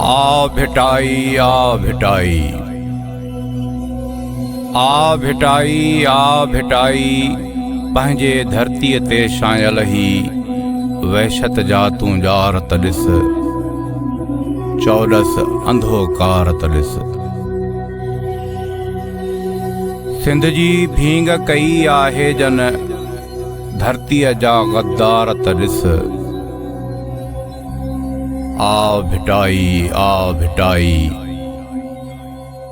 आ भिटाई आ भिटाई, आ भिटाई आ भिटाई, पंहिंजे धरतीअ ते शायल ही वहशत जा तूं ॼारत ॾिस, चौॾस अंधो कारत ॾिस। सिंध जी भींग कई आहे जन धरतीअ जा गद्दारत ॾिस। आ भिटाई आ भिटाई,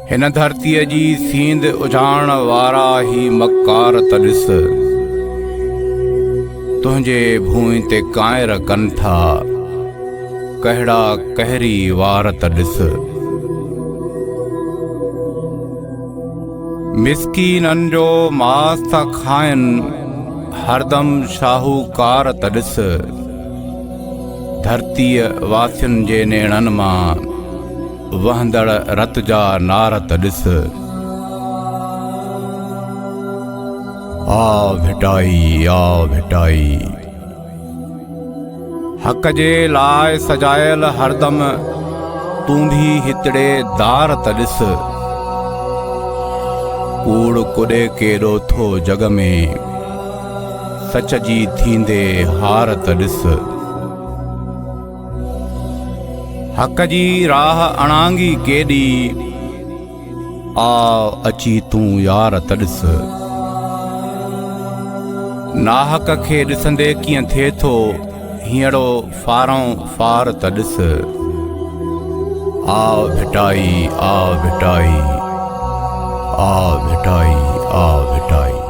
हिन धरतीअ जी सींद उजाण वारा ही मकारत ॾिस। तुंहिंजे भूमि ते कायर कनि था कहिड़ा कहरी वारत ॾिस। मिसकीननि जो मास था खाइनि हरदम शाहूकारत ॾिस। धरतीअ वासियुनि जे नेणनि मां वहंदड़ रत जा नारत ॾिस। आ भिटाई आ भिटाई, हक़ जे लाइ सजायल हरदम तूं भी हितड़े दारत ॾिस। कूड़ कुॾे केॾो थो जग में सच जी थींदे हारत ॾिस। हक़ जी राह अणांगी केॾी आ अची तूं यारत ॾिस। नाहक खे ॾिसंदे कीअं थिए थो हींअरो फारों फारत ॾिस। आ भिटाई आ भिटाई, आ भिटाई आ भिटाई।